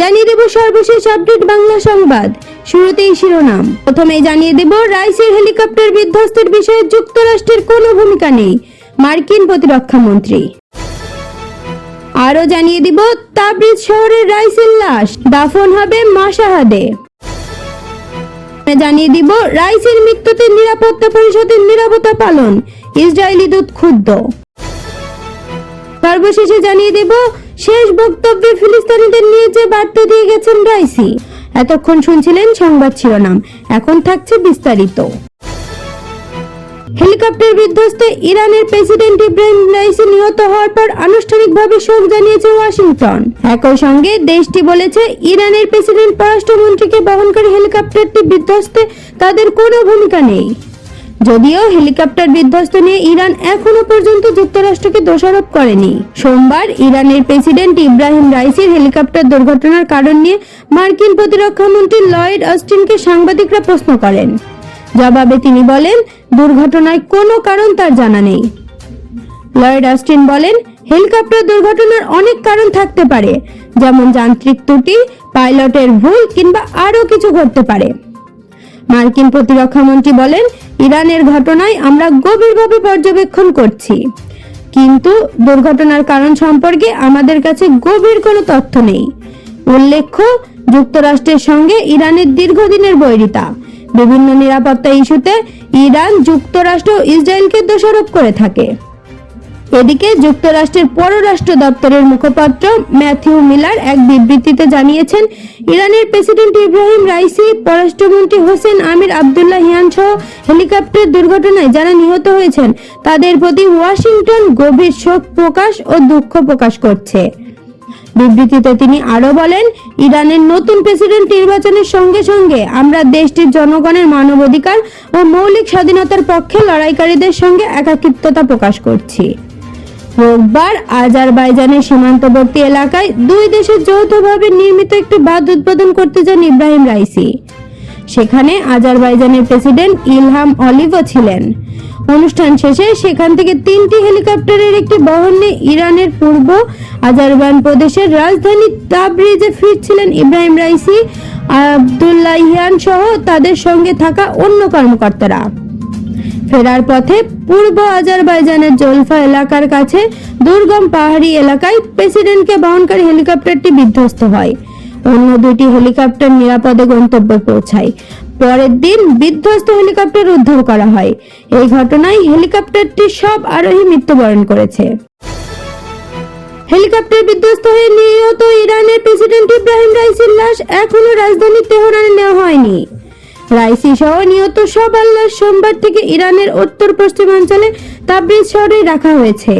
জানিয়ে দেব সর্বশেষ আপডেট বাংলা সংবাদ। শুরুতেই শিরোনাম। প্রথমে জানিয়ে দেব রাইসের হেলিকপ্টার বিধ্বস্তের বিষয়ে যুক্তরাষ্ট্রের কোনো ভূমিকা নেই, মার্কিন প্রতিরক্ষা মন্ত্রী। আরো জানিয়ে দিব তাবরিজ শহরের রাইসের লাশ দাফন হবে মাশাহাদে। জানিয়ে দিব রাইসের মৃত্যুতে নিরাপত্তা পরিষদের নীরবতা পালন, ইসরায়েলি দূত ক্ষুব্ধ। সর্বশেষে জানিয়ে দেব শেষ বক্তব্যে ফিলিস্তিনিদের নিয়ে যে বার্তা দিয়ে গেছেন রাইসি। এতক্ষণ শুনছিলেন সংবাদ শিরোনাম, এখন থাকছে বিস্তারিত। হেলিকপ্টার বিধ্বস্তে ইরানের প্রেসিডেন্ট ইব্রাহিম রাইসি নিহত হওয়ার পর আনুষ্ঠানিকভাবে শোক জানিয়েছে ওয়াশিংটন। একই সঙ্গে দেশটি বলেছে ইরানের প্রেসিডেন্ট পররাষ্ট্রমন্ত্রীকে বহনকারী হেলিকপ্টারটি বিধ্বস্তে তাদের কোনো ভূমিকা নেই। যদিও হেলিকপ্টার বিধ্বস্ত নিয়ে ইরান এখনো পর্যন্ত যুক্তরাষ্ট্রকে দোষারোপ করেনি। সোমবার ইরানের প্রেসিডেন্ট ইব্রাহিম রাইসির হেলিকপ্টার দুর্ঘটনার কারণ নিয়ে মার্কিন প্রতিরক্ষা মন্ত্রী লয়েড অস্টিনকে সাংবাদিকরা প্রশ্ন করেন। জবাবে তিনি বলেন, দুর্ঘটনায় কোনো কারণ তার জানা নেই। লয়েড অস্টিন বলেন, হেলিকপ্টার দুর্ঘটনার অনেক কারণ থাকতে পারে, যেমন যান্ত্রিক ত্রুটি, পাইলটের ভুল কিংবা আরো কিছু ঘটতে পারে। মার্কিন প্রতিরক্ষা মন্ত্রী বলেন, ইরানের ঘটনায় আমরা গভীরভাবে পর্যবেক্ষণ করছি, কিন্তু দুর্ঘটনার কারণ সম্পর্কে আমাদের কাছে গভীর কোনো তথ্য নেই। উল্লেখ্য, যুক্তরাষ্ট্রের সঙ্গে ইরানের দীর্ঘদিনের বৈরিতা। বিভিন্ন নিরাপত্তা ইস্যুতে ইরান যুক্তরাষ্ট্র ও ইসরায়েলকে দোষারোপ করে থাকে। এদিকে যুক্তরাষ্ট্রের পররাষ্ট্র দপ্তরের মুখপাত্র ম্যাথিউ মিলার এক বিবৃতিতে জানিয়েছেন, ইরানের প্রেসিডেন্ট ইব্রাহিম রাইসি, পররাষ্ট্রমন্ত্রী হোসেন আমির আবদুল্লাহিয়ান সহ হেলিকপ্টার দুর্ঘটনায় যারা নিহত হয়েছেন তাদের প্রতি ওয়াশিংটন গভীর শোক প্রকাশ ও দুঃখ প্রকাশ করছে। বিবৃতিতে তিনি আরো বলেন, ইরানের নতুন প্রেসিডেন্ট নির্বাচনের সঙ্গে সঙ্গে আমরা দেশটির জনগণের মানবাধিকার ও মৌলিক স্বাধীনতার পক্ষে লড়াইকারীদের সঙ্গে একাকিত্বতা প্রকাশ করছি। রোববার আজারবাইজানের সীমান্তবর্তী এলাকায় দুই দেশের যৌথভাবে নির্মিত একটি বাঁধ উদ্বোধন করতে যান ইব্রাহিম রাইসি। সেখানে আজারবাইজানের প্রেসিডেন্ট ইলহাম আলিভও ছিলেন। অনুষ্ঠান শেষে সেখান থেকে 3টি হেলিকপ্টারের একটি বহর নিয়ে ইরানের পূর্ব আজারবাইজান প্রদেশের রাজধানী তাবরিজে ফিরছিলেন ইব্রাহিম রাইসি, আবদুল্লাহিয়ান সহ তাদের সঙ্গে থাকা অন্য কর্মকর্তারা। ফেরার পথে পূর্ব আজারবাইজানের জলফা এলাকার কাছে দুর্গম পাহাড়ি এলাকায় প্রেসিডেন্টকে বহনকারী হেলিকপ্টারটি বিধ্বস্ত হয়। অন্য দুটি হেলিকপ্টার নিরাপদে গন্তব্যে পৌঁছায়। পরের দিন বিধ্বস্ত হেলিকপ্টার উদ্ধার করা হয়। এই ঘটনায় হেলিকপ্টারটির সব আরোহী মৃত্যুবরণ করেছে। হেলিকপ্টার বিধ্বস্ত হয়ে নিহত ইরানের প্রেসিডেন্ট ইব্রাহিম রাইসির লাশ এখনো রাজধানী তেহরানে নেওয়া হয়নি। রাইসি সহ নিহত সবার লাশ সোমবার থেকে ইরানের উত্তর পশ্চিমাঞ্চলে তাবরিজ শহরে রাখা হয়েছে।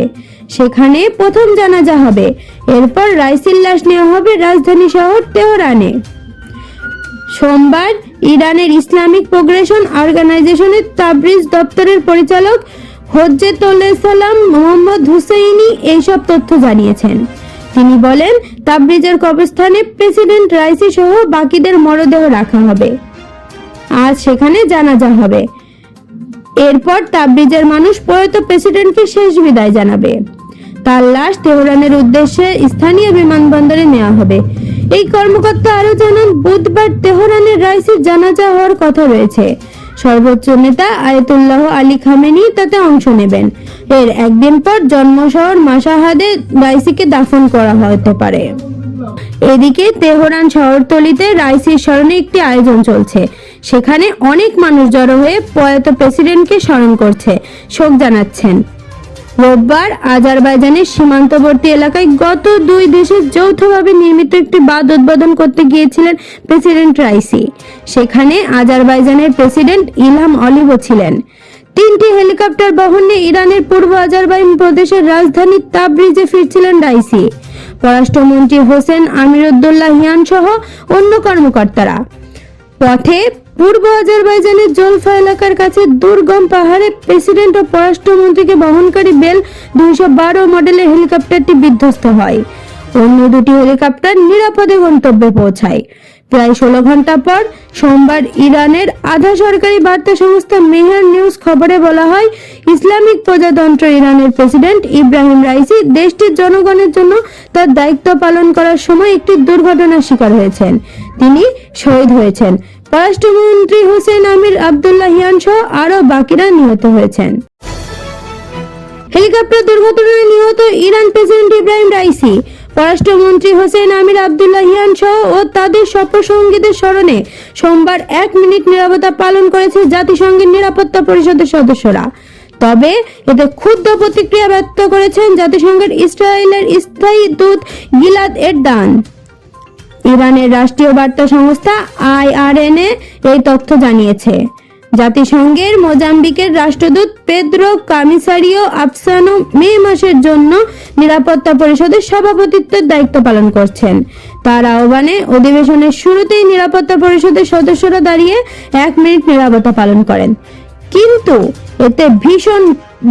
সেখানে প্রথম জানাজা হবে। এরপর রাইসির লাশ নেওয়া হবে রাজধানী শহর তেহরানে। সোমবার ইরানের ইসলামিক প্রোগ্রেশন অর্গানাইজেশনের তাবরিজ দপ্তরের পরিচালক হজ্জেতুল-এ-সালাম মোহাম্মদ হুসেইনি এইসব তথ্য জানিয়েছেন। তিনি বলেন, তাবরিজের কবরস্থানে প্রেসিডেন্ট রাইসি সহ বাকিদের মরদেহ রাখা হবে। আজ সেখানে জানাজা হবে। এরপর তাবরিজের মানুষ প্রয়াত প্রেসিডেন্টকে শেষ বিদায় জানাবে। তার লাশ তেহরানের উদ্দেশ্যে স্থানীয় বিমানবন্দরে নেওয়া হবে। এই কর্মকর্তা আরো জানান, বুধবার তেহরানের রাইসির জানাজা হওয়ার কথা রয়েছে। সর্বোচ্চ নেতা আয়াতুল্লাহ আলী খামেনি তাতে অংশ নেবেন। এর একদিন পর জন্ম শহর মাশাহাদে রাইসিকে দাফন করা হতে পারে। এদিকে তেহরান শহরতলিতে রাইসির স্মরণে একটি আয়োজন চলছে। সেখানে অনেক মানুষ জড়ো হয়ে প্রয়াত প্রেসিডেন্টকে স্মরণ করছে, শোক জানাচ্ছেন। রোববার আজারবাইজানের সীমান্তবর্তী এলাকায় গত দুই দেশের যৌথভাবে নির্মিত একটি বাঁধ উদ্বোধন করতে গিয়েছিলেন প্রেসিডেন্ট রাইসি। সেখানে আজারবাইজানের প্রেসিডেন্ট ইলহাম আলিভও ছিলেন। 3টি হেলিকপ্টার বহর নিয়ে ইরানের পূর্ব আজারবাইজান প্রদেশের রাজধানী তাবরিজে ফিরছিলেন রাইসি, পররাষ্ট্রমন্ত্রী হোসেন আমির আবদুল্লাহিয়ান সহ অন্য কর্মকর্তারা। পথে পূর্ব আজারবাইজানের জলফা এলাকার কাছে দুর্গম পাহাড়ে প্রেসিডেন্ট ও পররাষ্ট্রমন্ত্রীকে বহনকারী বেল 212 মডেলের হেলিকপ্টারটি বিধ্বস্ত হয়। অন্য দুটি হেলিকপ্টার নিরাপদে গন্তব্যে পৌঁছায়। প্রায় 16 ঘন্টা পর সোমবার ইরানের আধা সরকারি বার্তা সংস্থা মেহের নিউজ খবরে বলা হয়, ইসলামিক প্রজাতন্ত্র ইরানের প্রেসিডেন্ট ইব্রাহিম রাইসি দেশটির জনগণের জন্য তার দায়িত্ব পালন করার সময় একটি দুর্ঘটনার শিকার হয়েছেন। তিনি শহীদ হয়েছেন। পররাষ্ট্রমন্ত্রী হোসেন আমির আবদুল্লাহিয়ান সহ আরো বাকিরা নিহত হয়েছেন। হেলিকপ্টার দুর্ঘটনায় নিহত ইরান প্রেসিডেন্ট ইব্রাহিম রাইসি। পররাষ্ট্রমন্ত্রী হোসেন আমির আবদুল্লাহিয়ান সহ ও তাদের সফরসঙ্গীদের স্মরণে সোমবার 1 মিনিট নীরবতা পালন করেছে জাতিসংঘের নিরাপত্তা পরিষদের সদস্যরা। তবে এতে ক্ষুব্ধ প্রতিক্রিয়া ব্যক্ত করেছেন জাতিসংঘের ইসরায়েলের স্থায়ী দূত গিলাদ এরদান। ইরানের রাষ্ট্রীয় বার্তা সংস্থা IRNA এই তথ্য জানিয়েছে। জাতিসংঘের মোজাম্বিকের রাষ্ট্রদূত পেদ্রো কামিসারিও আফসানো মে মাসের জন্য নিরাপত্তা পরিষদের সভাপতিত্বের দায়িত্ব পালন করছেন। তার আহ্বানে অধিবেশনের শুরুতেই নিরাপত্তা পরিষদের সদস্যরা দাঁড়িয়ে 1 মিনিট নীরবতা পালন করেন, কিন্তু এতে ভীষণ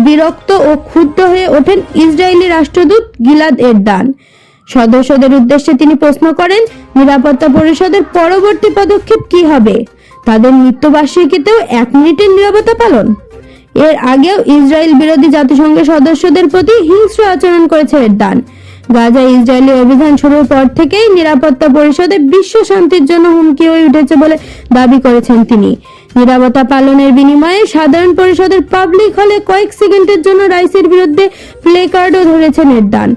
বিরক্ত ও ক্ষুব্ধ হয়ে ওঠেন ইসরায়েলি রাষ্ট্রদূত গিলাদ এরদান। সদস্যদের উদ্দেশ্যে তিনি প্রশ্ন করেন, নিরাপত্তা পরিষদের পরবর্তী পদক্ষেপ কি হবে? তাদের মৃত্যুবার্ষিকীতেও 1 মিনিটের নীরবতা পালন? এর আগেও ইসরায়েল বিরোধী জাতিসংঘের সদস্যদের প্রতি হিংস্র আচরণ করেছে এরদান। গাজায় ইসরায়েলি অভিযান শুরুর পর থেকেই নিরাপত্তা পরিষদে বিশ্ব শান্তির জন্য হুমকি হয়ে উঠেছে বলে দাবি করেছেন তিনি। নিরাপত্তা পালনের বিনিময়ে সাধারণ পরিষদের পাবলিক হলে কয়েক সেকেন্ডের জন্য রাইসির বিরুদ্ধে প্লেকার্ডও ধরেছেন এরদান।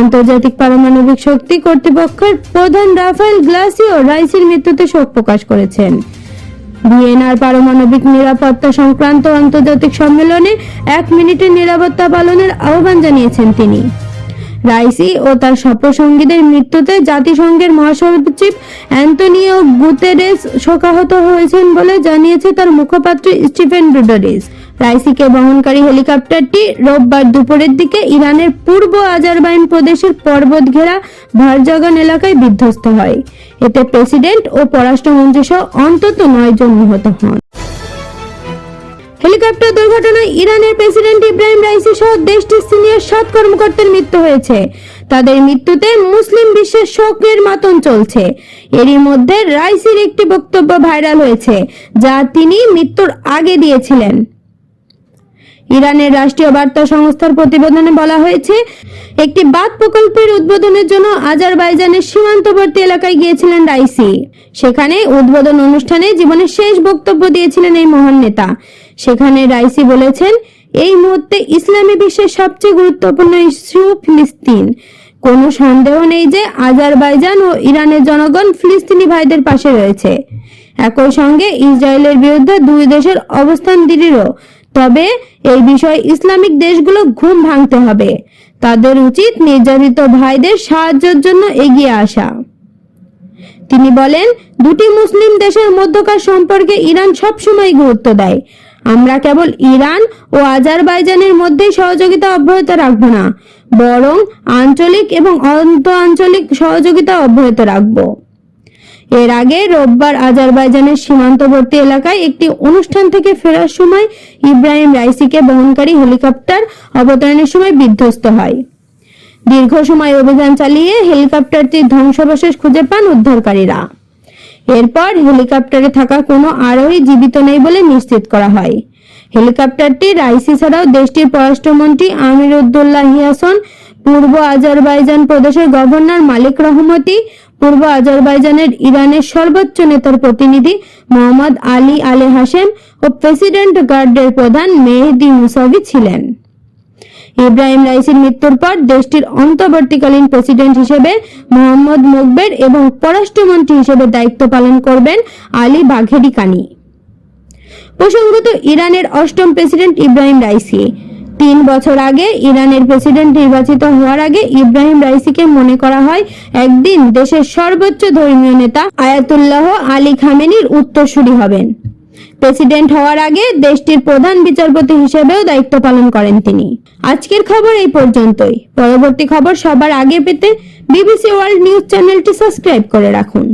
আন্তর্জাতিক পারমাণবিক শক্তি কর্তৃপক্ষের প্রধান রাফায়েল গ্লাসিও রাইসির মৃত্যুতে শোক প্রকাশ করেছেন। ভিয়েনার পারমাণবিক নিরাপত্তা সংক্রান্ত আন্তর্জাতিক সম্মেলনে 1 মিনিটের নিরাপত্তা পালনের আহ্বান জানিয়েছেন তিনি। রাইসি ও তার সফরসঙ্গীদের মৃত্যুতে জাতিসংঘের মহাসচিব অ্যান্টোনিও গুতেরেস শোকাহত হয়েছেন বলে জানিয়েছে তার মুখপাত্র স্টিফেন ডুজারিচ। রাইসিকে বহনকারী হেলিকপ্টারটি রোববার দুপুরের দিকে ইরানের পূর্ব আজারবাইজান প্রদেশের পর্বত ঘেরা ভারজাগান এলাকায় বিধ্বস্ত হয়। এতে প্রেসিডেন্ট ও পররাষ্ট্রমন্ত্রী সহ অন্তত 9 জন নিহত হন। হেলিকপ্টার দুর্ঘটনায় ইরানের প্রেসিডেন্ট ইব্রাহিম রাইসি সহ দেশটির সিনিয়র 7 কর্মকর্তার মৃত্যু হয়েছে। তাদের মৃত্যুতে মুসলিম বিশ্বের শোকের মাতম চলছে। এরই মধ্যে রাইসির একটি বক্তব্য ভাইরাল হয়েছে, যা তিনি মৃত্যুর আগে দিয়েছিলেন। ইরানের রাষ্ট্রীয় বার্তা সংস্থার প্রতিবেদনে বলা হয়েছে, একটি বাঁধ প্রকল্পের উদ্বোধনের জন্য আজারবাইজানের সীমান্তবর্তী এলাকায় গিয়েছিলেন রাইসি। সেখানে উদ্বোধন অনুষ্ঠানে জীবনের শেষ বক্তব্য দিয়েছিলেন এই মহান নেতা। সেখানে রাইসি বলেছেন, এই মুহূর্তে ইসলামী বিশ্বের সবচেয়ে গুরুত্বপূর্ণ ইস্যু ফিলিস্তিন। কোনো সন্দেহ নেই যে আজারবাইজান ও ইরানের জনগণ ফিলিস্তিনি ভাইদের পাশে রয়েছে। একই সঙ্গে ইসরায়েলের বিরুদ্ধে দুই দেশের অবস্থান দৃঢ়। তবে এই বিষয়ে ইসলামিক দেশগুলো ঘুম ভাঙতে হবে। তাদের উচিত নির্যাতিত ভাইদের সাহায্যের জন্য এগিয়ে আসা। তিনি বলেন, দুটি মুসলিম দেশের মধ্যকার সম্পর্কে ইরান সবসময় গুরুত্ব দেয়। আমরা কেবল ইরান ও আজারবাইজানের মধ্যেই সহযোগিতা অব্যাহত রাখব না, বরং আঞ্চলিক এবং আন্তঃআঞ্চলিক সহযোগিতা অব্যাহত রাখব। এর আগে রোববার আজারবাইজানের সীমান্তবর্তী এলাকায় একটি অনুষ্ঠান থেকে ফেরার সময় ইব্রাহিম রাইসিকে বহনকারী হেলিকপ্টার অবতরণের সময় বিধ্বস্ত হয়। দীর্ঘ সময় অভিযান চালিয়ে হেলিকপ্টারটির ধ্বংসাবশেষ খুঁজে পান উদ্ধারকারীরা। এরপর হেলিকপ্টারে থাকা কোনো আরোহী জীবিত নেই বলে নিশ্চিত করা হয়। হেলিকপ্টারটি রাইসি ছাড়াও দেশটির পররাষ্ট্রমন্ত্রী আমির আবদুল্লাহিয়ান, পূর্ব আজারবাইজান প্রদেশের গভর্নর মালিক রহমতি, পূর্ব আজারবাইজানের ইরানের সর্বোচ্চ নেতার প্রতিনিধি মোহাম্মদ আলী আলে হাশেম ও প্রেসিডেন্ট গার্ডের প্রধান মেহেদি মুসাভি ছিলেন। ইব্রাহিম রাইসির মৃত্যুর পর দেশটির অন্তর্বর্তীকালীন প্রেসিডেন্ট হিসেবে মোহাম্মদ মোকবের এবং পররাষ্ট্রমন্ত্রী হিসেবে দায়িত্ব পালন করবেন আলী বাঘেরি কানি। প্রসঙ্গত, ইরানের 8ম প্রেসিডেন্ট ইব্রাহিম রাইসি। 3 বছর আগে ইরানের প্রেসিডেন্ট নির্বাচিত হওয়ার আগে ইব্রাহিম রাইসিকে মনে করা হয় একদিন দেশের সর্বোচ্চ ধর্মীয় নেতা আয়াতুল্লাহ আলী খামেনির উত্তরসূরি হবেন। প্রেসিডেন্ট হওয়ার আগে দেশটির প্রধান বিচারপতি হিসেবেও দায়িত্ব পালন করেন তিনি। আজকের খবর এই পর্যন্তই। পরবর্তী খবর সবার আগে পেতে বিবিসি ওয়ার্ল্ড নিউজ চ্যানেলটি সাবস্ক্রাইব করে রাখুন।